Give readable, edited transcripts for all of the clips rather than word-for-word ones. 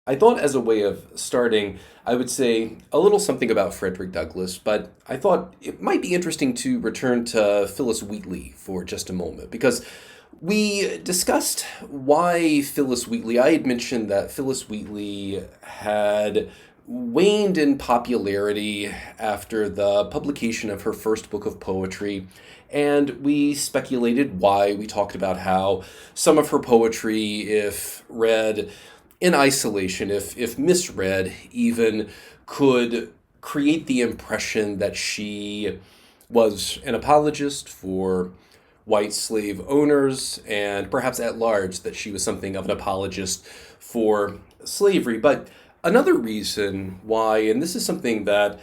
I thought as a way of starting, I would say a little something about Frederick Douglass, but I thought it might be interesting to return to Phyllis Wheatley for just a moment because we discussed why Phyllis Wheatley. I had mentioned that Phyllis Wheatley had waned in popularity after the publication of her first book of poetry. And we speculated why. We talked about how some of her poetry, if read in isolation, if misread, even could create the impression that she was an apologist for white slave owners and perhaps at large that she was something of an apologist for slavery. But another reason why, and this is something that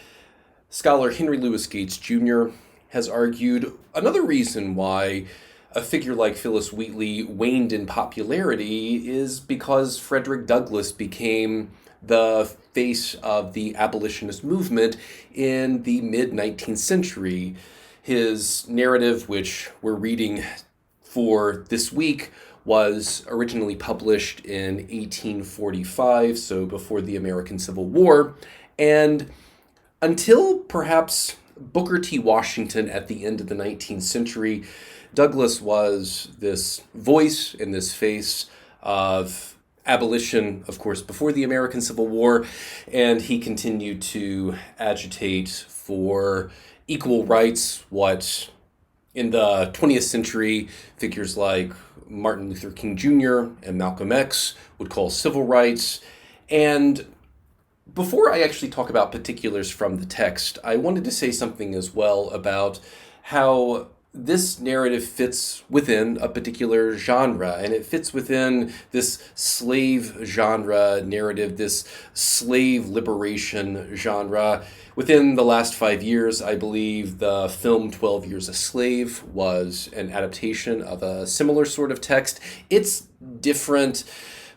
scholar Henry Louis Gates Jr. has argued, another reason why a figure like Phyllis Wheatley waned in popularity is because Frederick Douglass became the face of the abolitionist movement in the mid 19th century. His narrative, which we're reading for this week, was originally published in 1845, so before the American Civil War. And until perhaps Booker T. Washington at the end of the 19th century, Douglass was this voice and this face of abolition, of course, before the American Civil War, and he continued to agitate for equal rights, what in the 20th century figures like Martin Luther King Jr. and Malcolm X would call civil rights. And before I actually talk about particulars from the text, I wanted to say something as well about how this narrative fits within a particular genre, and it fits within this slave genre narrative, this slave liberation genre. Within the last 5 years, I believe the film 12 Years a Slave was an adaptation of a similar sort of text. It's different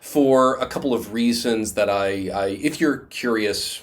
for a couple of reasons that if you're curious,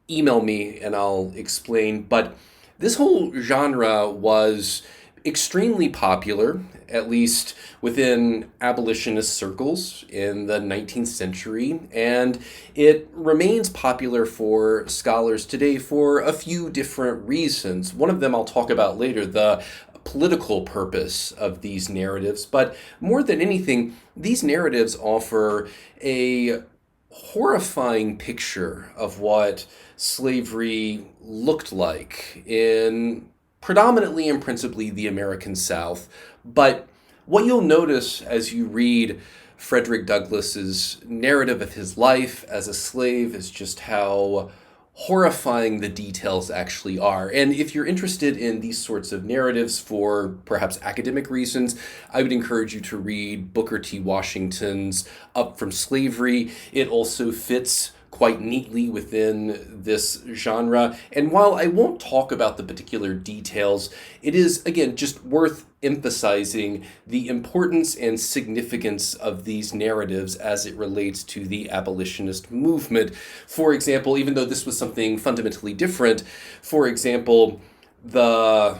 email me and I'll explain. But this whole genre was extremely popular, at least within abolitionist circles in the 19th century, and it remains popular for scholars today for a few different reasons. One of them I'll talk about later, the political purpose of these narratives, but more than anything, these narratives offer a horrifying picture of what slavery looked like in predominantly and principally the American South. But what you'll notice as you read Frederick Douglass's narrative of his life as a slave is just how horrifying the details actually are. And if you're interested in these sorts of narratives for perhaps academic reasons, I would encourage you to read Booker T. Washington's Up from Slavery. It also fits quite neatly within this genre. And while I won't talk about the particular details, it is, again, just worth emphasizing the importance and significance of these narratives as it relates to the abolitionist movement. For example, even though this was something fundamentally different, for example, the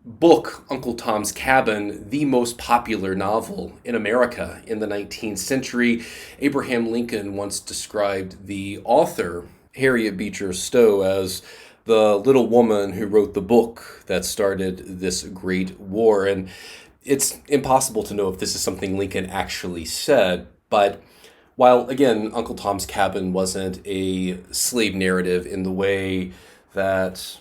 book Uncle Tom's Cabin, the most popular novel in America in the 19th century. Abraham Lincoln once described the author, Harriet Beecher Stowe, as the little woman who wrote the book that started this great war. And it's impossible to know if this is something Lincoln actually said, but while, again, Uncle Tom's Cabin wasn't a slave narrative in the way that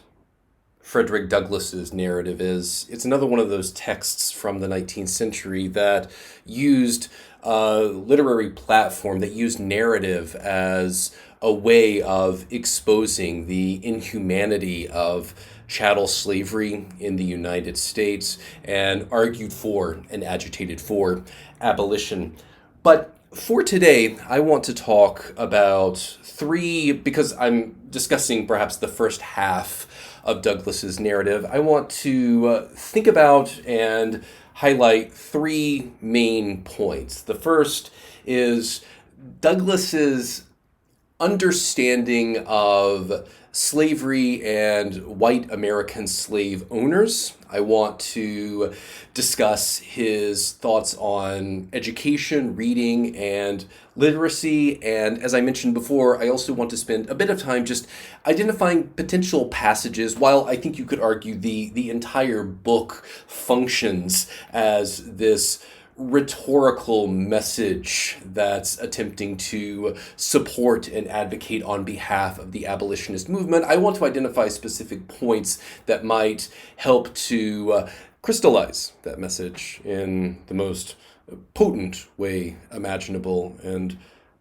Frederick Douglass's narrative is, it's another one of those texts from the 19th century that used a literary platform, that used narrative as a way of exposing the inhumanity of chattel slavery in the United States and argued for and agitated for abolition. But for today, I want to talk about three, because I'm discussing perhaps the first half of Douglass's narrative. I want to think about and highlight three main points. The first is Douglass's understanding of slavery and white American slave owners. I want to discuss his thoughts on education, reading, and literacy. And as I mentioned before, I also want to spend a bit of time just identifying potential passages. While I think you could argue the entire book functions as this rhetorical message that's attempting to support and advocate on behalf of the abolitionist movement, I want to identify specific points that might help to crystallize that message in the most potent way imaginable and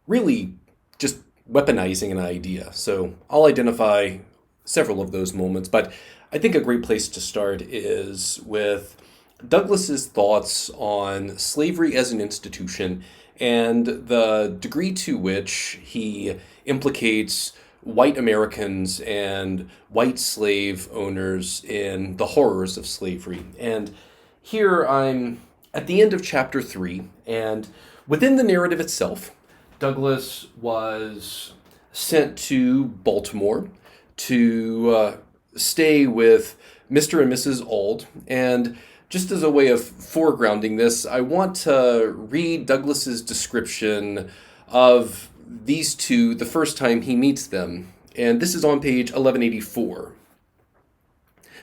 really just weaponizing an idea. So I'll identify several of those moments, but I think a great place to start is with Douglas's thoughts on slavery as an institution and the degree to which he implicates white Americans and white slave owners in the horrors of slavery. And here I'm at the end of chapter 3, and within the narrative itself, Douglas was sent to Baltimore to stay with Mr. and Mrs. Auld. And just as a way of foregrounding this, I want to read Douglas's description of these two the first time he meets them. And this is on page 1184.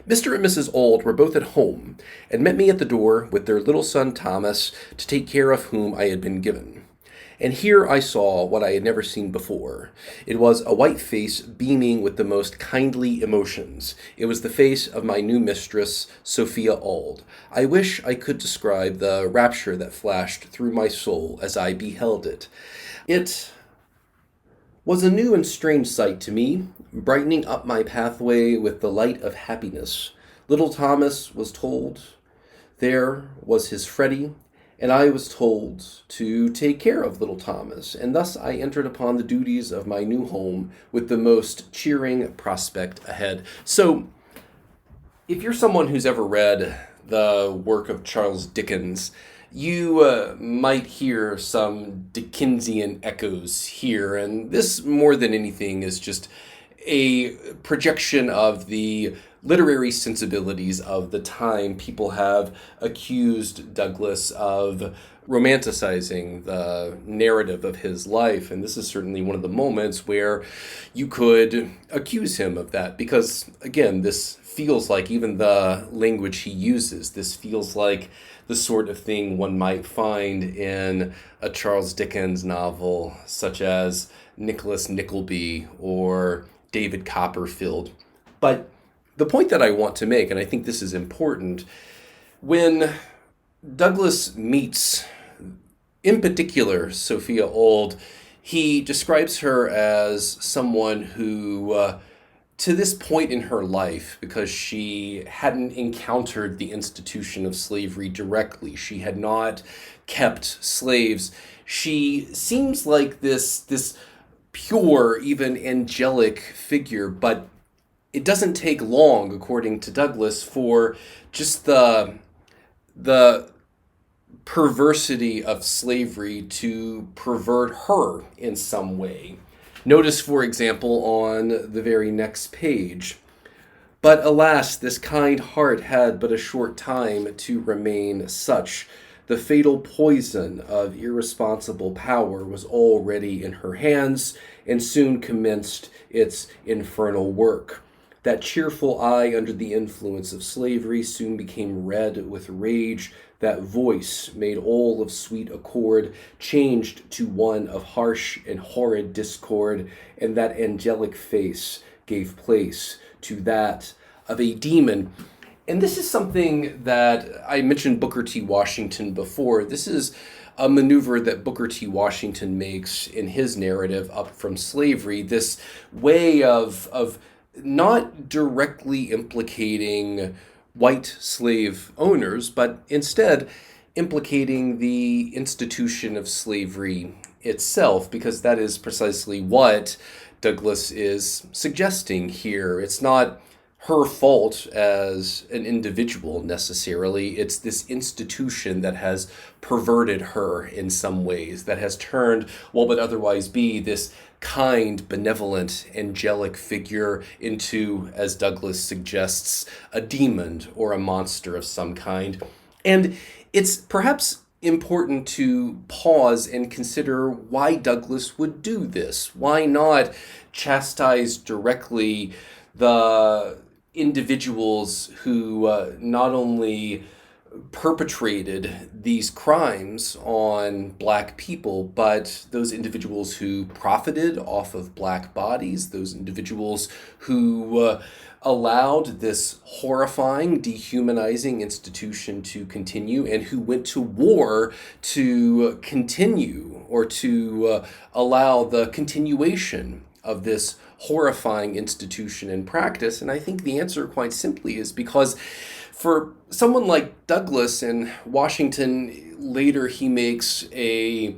Mr. and Mrs. Auld were both at home and met me at the door with their little son Thomas, to take care of whom I had been given. And here I saw what I had never seen before. It was a white face beaming with the most kindly emotions. It was the face of my new mistress, Sophia Auld. I wish I could describe the rapture that flashed through my soul as I beheld it. It was a new and strange sight to me, brightening up my pathway with the light of happiness. Little Thomas was told there was his Freddie, and I was told to take care of little Thomas, and thus I entered upon the duties of my new home with the most cheering prospect ahead. So, if you're someone who's ever read the work of Charles Dickens, you might hear some Dickensian echoes here, and this, more than anything, is just a projection of the literary sensibilities of the time. People have accused Douglas of romanticizing the narrative of his life, and this is certainly one of the moments where you could accuse him of that, because, again, this feels like, even the language he uses, this feels like the sort of thing one might find in a Charles Dickens novel, such as Nicholas Nickleby or David Copperfield. But the point that I want to make, and I think this is important, when Douglas meets, in particular, Sophia Auld, he describes her as someone who, to this point in her life, because she hadn't encountered the institution of slavery directly, she had not kept slaves, she seems like this pure, even angelic figure, but it doesn't take long, according to Douglas, for just the perversity of slavery to pervert her in some way. Notice, for example, on the very next page, "But alas, this kind heart had but a short time to remain such. The fatal poison of irresponsible power was already in her hands, and soon commenced its infernal work. That cheerful eye under the influence of slavery soon became red with rage. That voice, made all of sweet accord, changed to one of harsh and horrid discord, and that angelic face gave place to that of a demon." And this is something that I mentioned Booker T. Washington before. This is a maneuver that Booker T. Washington makes in his narrative Up From Slavery, this way of not directly implicating white slave owners, but instead implicating the institution of slavery itself, because that is precisely what Douglas is suggesting here. It's not her fault as an individual necessarily. It's this institution that has perverted her in some ways, that has turned what would otherwise be this kind, benevolent, angelic figure into, as Douglas suggests, a demon or a monster of some kind. And it's perhaps important to pause and consider why Douglas would do this. Why not chastise directly the individuals who not only perpetrated these crimes on black people, but those individuals who profited off of black bodies, those individuals who allowed this horrifying, dehumanizing institution to continue, and who went to war to continue or to allow the continuation of this horrifying institution in practice. And I think the answer, quite simply, is because for someone like Douglas in Washington, later he makes a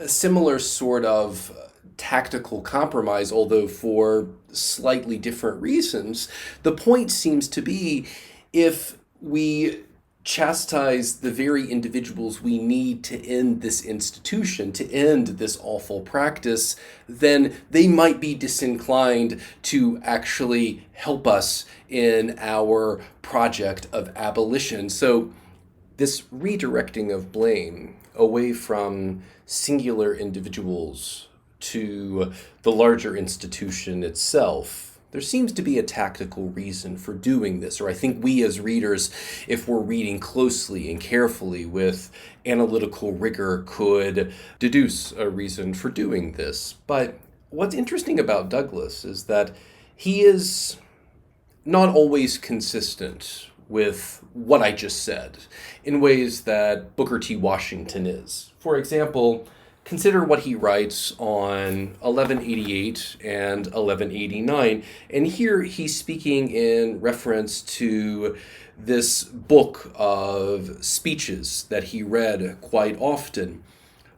similar sort of tactical compromise, although for slightly different reasons. The point seems to be, if we chastise the very individuals we need to end this institution, to end this awful practice, then they might be disinclined to actually help us in our project of abolition. So this redirecting of blame away from singular individuals to the larger institution itself, there seems to be a tactical reason for doing this, or I think we as readers, if we're reading closely and carefully with analytical rigor, could deduce a reason for doing this. But what's interesting about Douglas is that he is not always consistent with what I just said in ways that Booker T. Washington is. For example, consider what he writes on 1188 and 1189. And here he's speaking in reference to this book of speeches that he read quite often.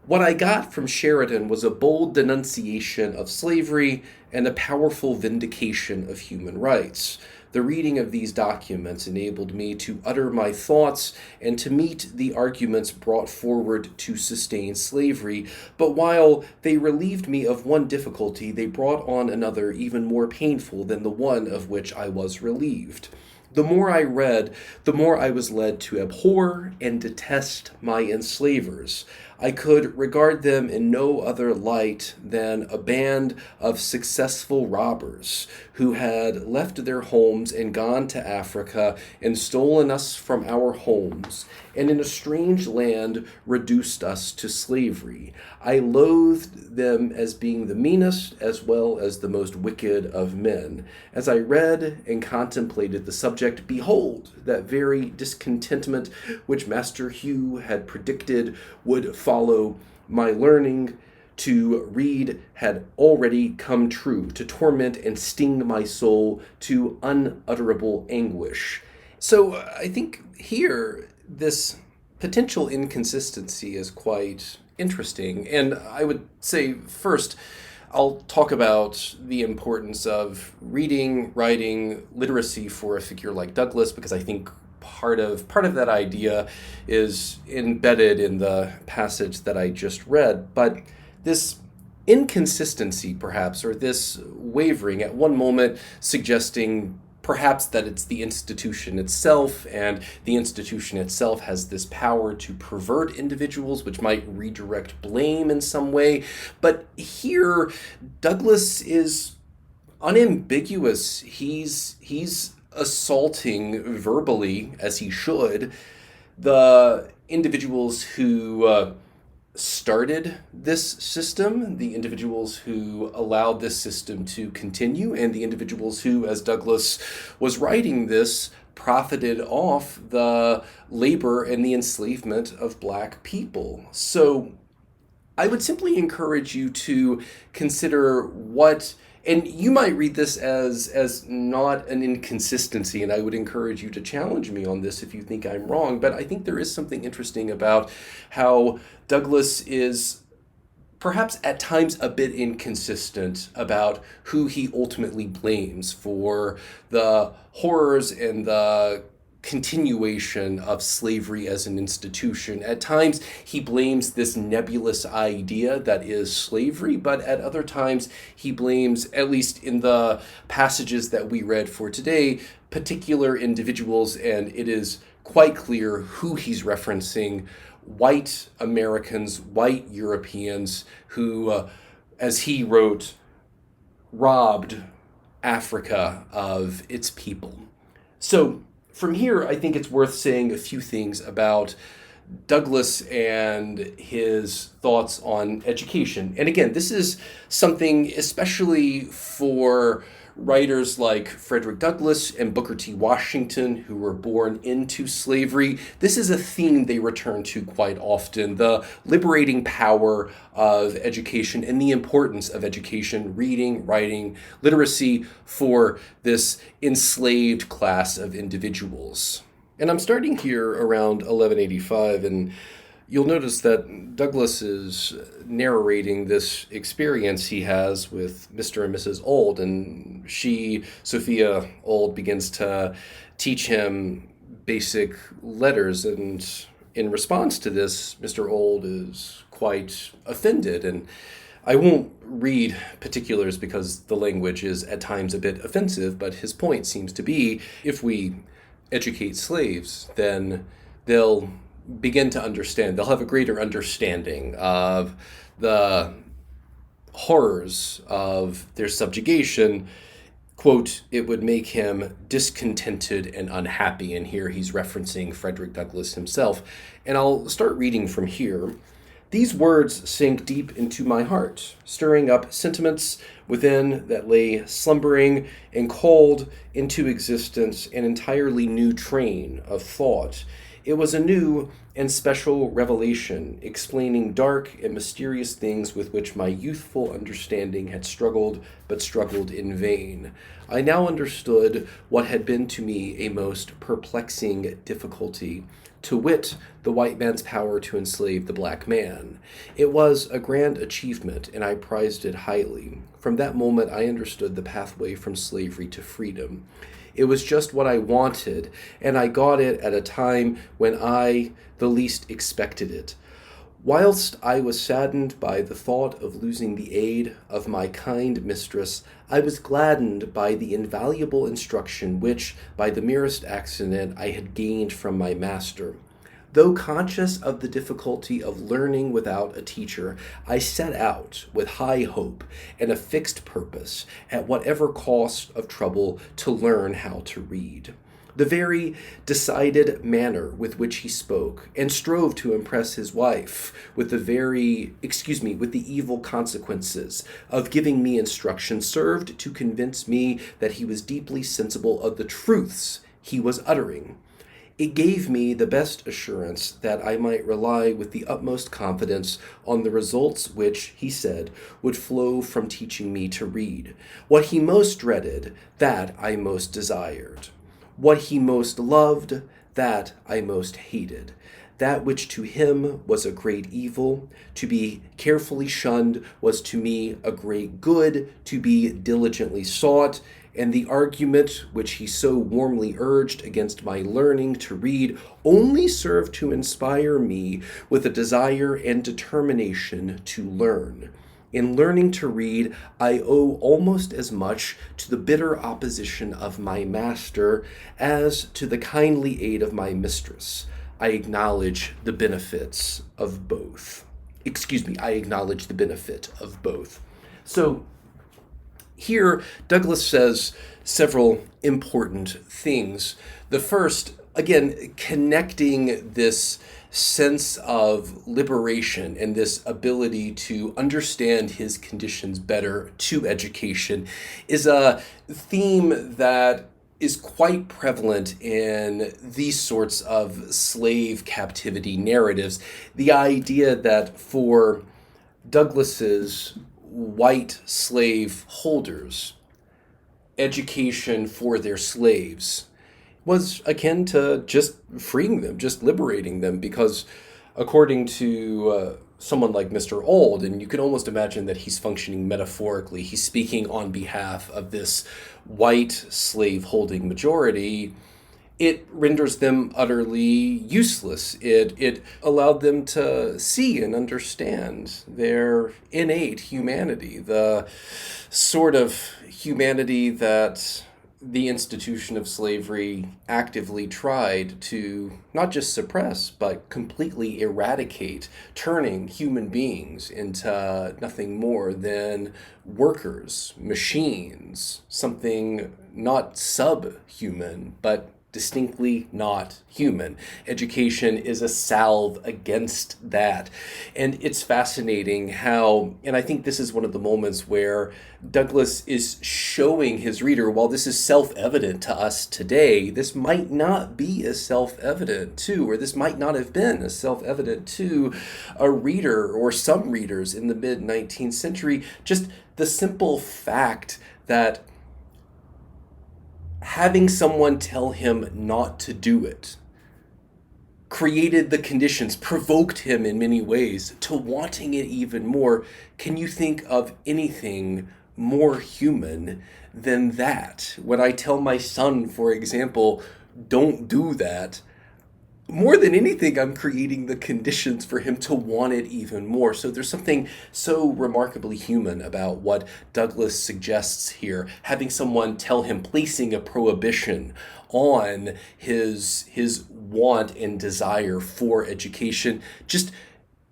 What I got from Sheridan was a bold denunciation of slavery and a powerful vindication of human rights. The reading of these documents enabled me to utter my thoughts and to meet the arguments brought forward to sustain slavery, but while they relieved me of one difficulty, they brought on another even more painful than the one of which I was relieved. The more I read, the more I was led to abhor and detest my enslavers. I could regard them in no other light than a band of successful robbers who had left their homes and gone to Africa and stolen us from our homes, and in a strange land reduced us to slavery. I loathed them as being the meanest as well as the most wicked of men. As I read and contemplated the subject, behold, that very discontentment which Master Hugh had predicted would follow my learning to read had already come true, to torment and sting my soul to unutterable anguish. So I think here this potential inconsistency is quite interesting. And I would say first, I'll talk about the importance of reading, writing, literacy for a figure like Douglas, because I think part of that idea is embedded in the passage that I just read. But this inconsistency, perhaps, or this wavering, at one moment suggesting perhaps that it's the institution itself, and the institution itself has this power to pervert individuals, which might redirect blame in some way. But here, Douglas is unambiguous. He's assaulting verbally, as he should, the individuals who started this system, the individuals who allowed this system to continue, and the individuals who, as Douglas was writing this, profited off the labor and the enslavement of black people. So I would simply encourage you to consider what, and you might read this as not an inconsistency, and I would encourage you to challenge me on this if you think I'm wrong, but I think there is something interesting about how Douglas is perhaps at times a bit inconsistent about who he ultimately blames for the horrors and the continuation of slavery as an institution. At times, he blames this nebulous idea that is slavery, but at other times, he blames, at least in the passages that we read for today, particular individuals, and it is quite clear who he's referencing: white Americans, white Europeans who, as he wrote, robbed Africa of its people. So from here, I think it's worth saying a few things about Douglass and his thoughts on education. And again, this is something especially for writers like Frederick Douglass and Booker T. Washington, who were born into slavery. This is a theme they return to quite often: the liberating power of education and the importance of education, reading, writing, literacy for this enslaved class of individuals. And I'm starting here around 1185, and you'll notice that Douglass is narrating this experience he has with Mr. and Mrs. Auld, and Sophia Auld, begins to teach him basic letters, and in response to this, Mr. Auld is quite offended. And I won't read particulars because the language is at times a bit offensive, but his point seems to be, if we educate slaves, then they'll begin to understand, they'll have a greater understanding of the horrors of their subjugation. Quote, it would make him discontented and unhappy. And here he's referencing Frederick Douglass himself. And I'll start reading from here. These words sank deep into my heart, stirring up sentiments within that lay slumbering, and called into existence an entirely new train of thought. It was a new and special revelation, explaining dark and mysterious things with which my youthful understanding had struggled, but struggled in vain. I now understood what had been to me a most perplexing difficulty, to wit, the white man's power to enslave the black man. It was a grand achievement, and I prized it highly. From that moment, I understood the pathway from slavery to freedom. It was just what I wanted, and I got it at a time when I the least expected it. Whilst I was saddened by the thought of losing the aid of my kind mistress, I was gladdened by the invaluable instruction which, by the merest accident, I had gained from my master. Though conscious of the difficulty of learning without a teacher, I set out with high hope and a fixed purpose, at whatever cost of trouble, to learn how to read. The very decided manner with which he spoke and strove to impress his wife with with the evil consequences of giving me instruction served to convince me that he was deeply sensible of the truths he was uttering. It gave me the best assurance that I might rely with the utmost confidence on the results which, he said, would flow from teaching me to read. What he most dreaded, that I most desired. What he most loved, that I most hated. That which to him was a great evil, to be carefully shunned, was to me a great good, to be diligently sought. And the argument which he so warmly urged against my learning to read only served to inspire me with a desire and determination to learn. In learning to read, I owe almost as much to the bitter opposition of my master as to the kindly aid of my mistress. I acknowledge the benefits of both. I acknowledge the benefit of both. So, here, Douglass says several important things. The first, again, connecting this sense of liberation and this ability to understand his conditions better to education, is a theme that is quite prevalent in these sorts of slave captivity narratives. The idea that for Douglass's white slave holders, education for their slaves was akin to just freeing them, just liberating them, because according to someone like Mr. Old, and you can almost imagine that he's functioning metaphorically. He's speaking on behalf of this white slave-holding majority. It renders them utterly useless. It allowed them to see and understand their innate humanity, the sort of humanity that the institution of slavery actively tried to not just suppress, but completely eradicate, turning human beings into nothing more than workers, machines, something not subhuman, but distinctly not human. Education is a salve against that. And it's fascinating how, and I think this is one of the moments where Douglas is showing his reader, while this is self-evident to us today, this might not be as self-evident to, or this might not have been as self-evident to a reader or some readers in the mid-19th century. Just the simple fact that having someone tell him not to do it created the conditions, provoked him in many ways to wanting it even more. Can you think of anything more human than that? When I tell my son, for example, don't do that, more than anything, I'm creating the conditions for him to want it even more. So there's something so remarkably human about what Douglas suggests here. Having someone tell him, placing a prohibition on his want and desire for education, just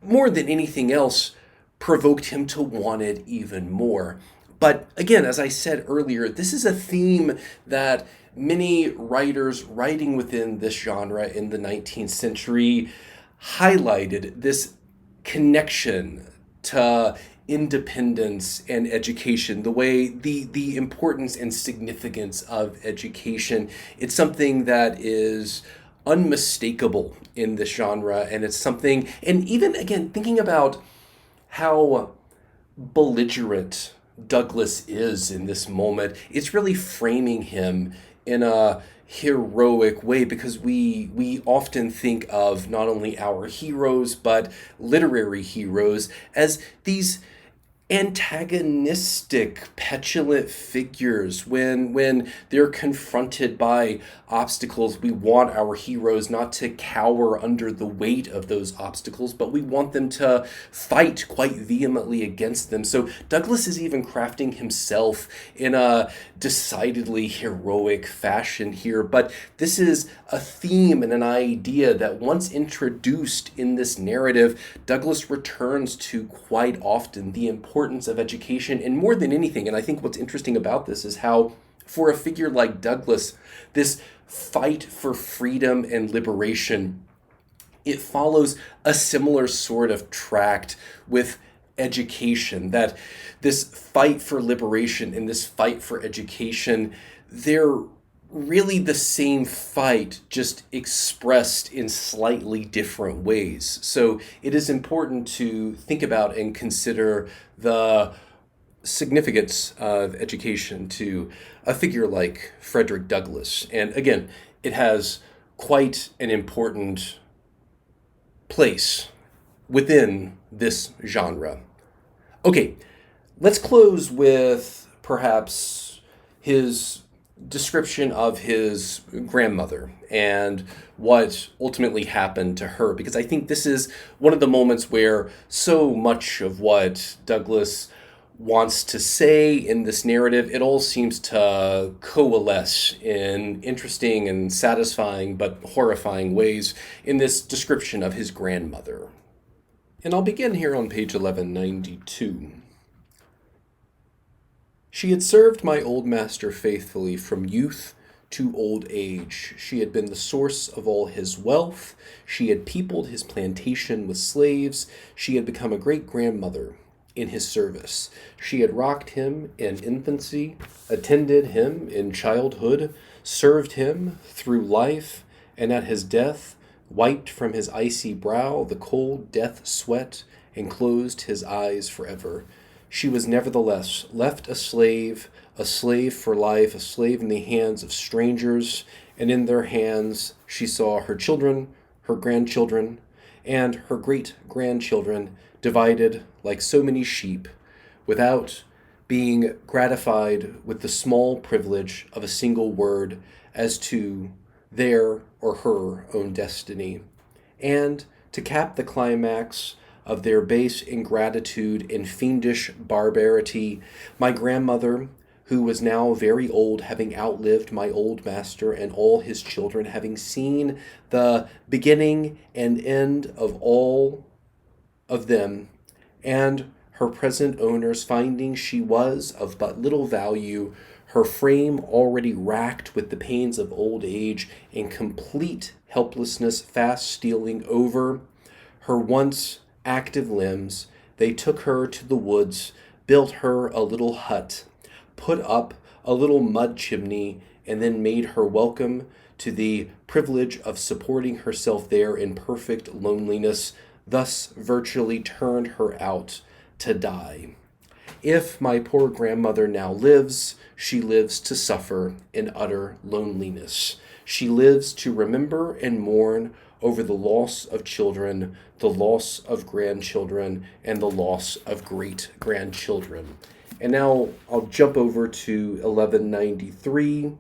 more than anything else, provoked him to want it even more. But again, as I said earlier, this is a theme that many writers writing within this genre in the 19th century highlighted, this connection to independence and education, the way the importance and significance of education. It's something that is unmistakable in this genre, and it's something, and even again, thinking about how belligerent Douglas is in this moment, it's really framing him in a heroic way, because we often think of not only our heroes but literary heroes as these antagonistic, petulant figures. When they're confronted by obstacles, we want our heroes not to cower under the weight of those obstacles, but we want them to fight quite vehemently against them. So Douglas is even crafting himself in a decidedly heroic fashion here, but this is a theme and an idea that once introduced in this narrative, Douglas returns to quite often: the importance of education. And more than anything, and I think what's interesting about this is how, for a figure like Douglas, this fight for freedom and liberation, it follows a similar sort of tract with education, that this fight for liberation and this fight for education, they're really the same fight, just expressed in slightly different ways. So it is important to think about and consider the significance of education to a figure like Frederick Douglass. And again, it has quite an important place within this genre. Okay, let's close with perhaps his description of his grandmother and what ultimately happened to her, because I think this is one of the moments where so much of what Douglas wants to say in this narrative, it all seems to coalesce in interesting and satisfying but horrifying ways in this description of his grandmother. And I'll begin here on page 1192. She had served my old master faithfully from youth to old age. She had been the source of all his wealth. She had peopled his plantation with slaves. She had become a great-grandmother in his service. She had rocked him in infancy, attended him in childhood, served him through life, and at his death wiped from his icy brow the cold death sweat and closed his eyes forever. She was nevertheless left a slave for life, a slave in the hands of strangers, and in their hands she saw her children, her grandchildren, and her great-grandchildren divided like so many sheep without being gratified with the small privilege of a single word as to their or her own destiny. And to cap the climax of their base ingratitude and fiendish barbarity, my grandmother, who was now very old, having outlived my old master and all his children, having seen the beginning and end of all of them, and her present owners, finding she was of but little value, her frame already racked with the pains of old age and complete helplessness fast stealing over her once active limbs, they took her to the woods, built her a little hut, put up a little mud chimney, and then made her welcome to the privilege of supporting herself there in perfect loneliness, thus virtually turned her out to die. If my poor grandmother now lives, she lives to suffer in utter loneliness. She lives to remember and mourn over the loss of children, the loss of grandchildren, and the loss of great-grandchildren. And now I'll jump over to 1193.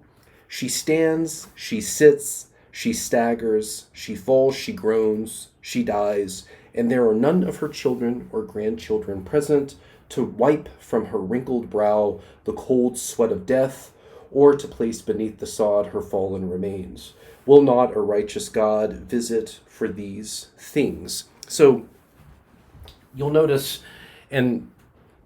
She stands, she sits, she staggers, she falls, she groans, she dies, and there are none of her children or grandchildren present to wipe from her wrinkled brow the cold sweat of death, or to place beneath the sod her fallen remains. Will not a righteous God visit for these things? So you'll notice, and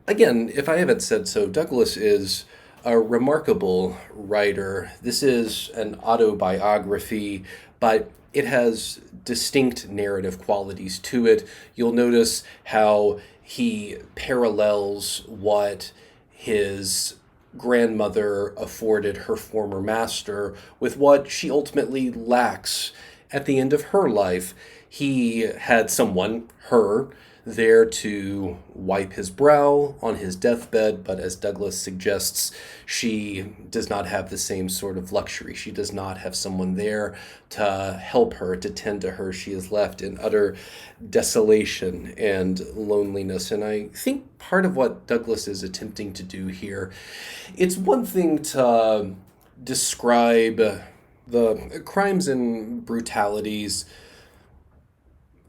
again, if I haven't said so, Douglas is a remarkable writer. This is an autobiography, but it has distinct narrative qualities to it. You'll notice how he parallels what his grandmother afforded her former master with what she ultimately lacks at the end of her life. He had someone, her, there to wipe his brow on his deathbed, but as Douglas suggests, she does not have the same sort of luxury. She does not have someone there to help her, to tend to her. She is left in utter desolation and loneliness. And I think part of what Douglas is attempting to do here, it's one thing to describe the crimes and brutalities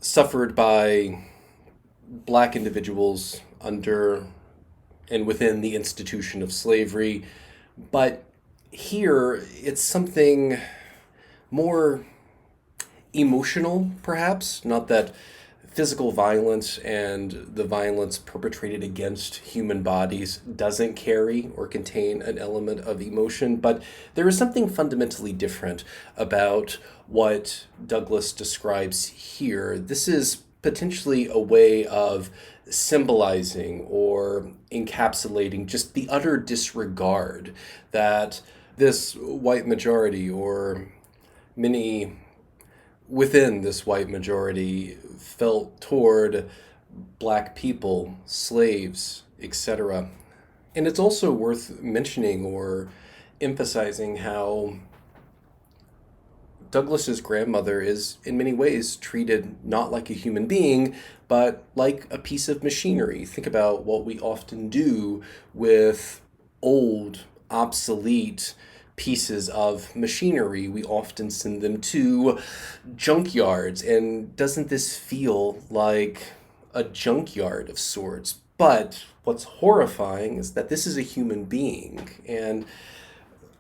suffered by Black individuals under and within the institution of slavery, but here it's something more emotional, perhaps. Not that physical violence and the violence perpetrated against human bodies doesn't carry or contain an element of emotion, but there is something fundamentally different about what Douglas describes here. This is potentially a way of symbolizing or encapsulating just the utter disregard that this white majority, or many within this white majority, felt toward Black people, slaves, etc. And it's also worth mentioning or emphasizing how Douglas's grandmother is in many ways treated not like a human being, but like a piece of machinery. Think about what we often do with old, obsolete pieces of machinery. We often send them to junkyards, and doesn't this feel like a junkyard of sorts? But what's horrifying is that this is a human being, and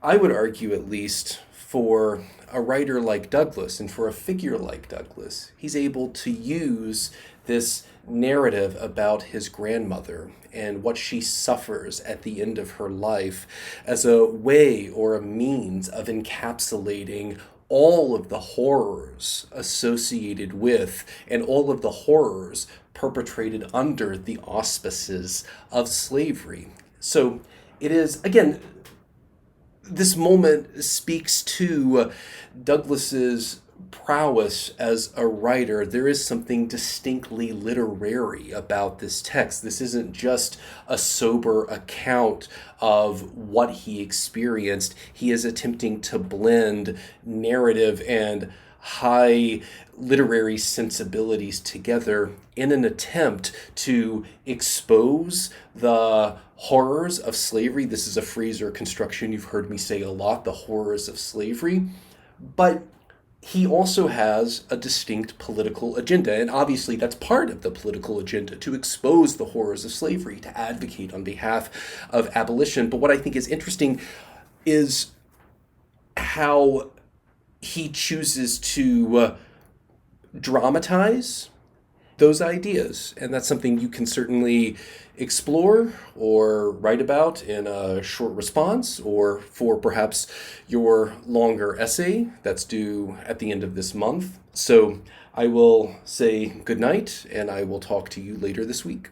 I would argue, at least for a writer like Douglas and for a figure like Douglas, he's able to use this narrative about his grandmother and what she suffers at the end of her life as a way or a means of encapsulating all of the horrors associated with and all of the horrors perpetrated under the auspices of slavery. So it is, again, this moment speaks to Douglas's prowess as a writer. There is something distinctly literary about this text. This isn't just a sober account of what he experienced. He is attempting to blend narrative and high literary sensibilities together in an attempt to expose the horrors of slavery. This is a phrase or construction you've heard me say a lot, the horrors of slavery. But he also has a distinct political agenda. And obviously, that's part of the political agenda to expose the horrors of slavery, to advocate on behalf of abolition. But what I think is interesting is how he chooses to dramatize those ideas. And that's something you can certainly explore or write about in a short response, or for perhaps your longer essay that's due at the end of this month. So I will say good night, and I will talk to you later this week.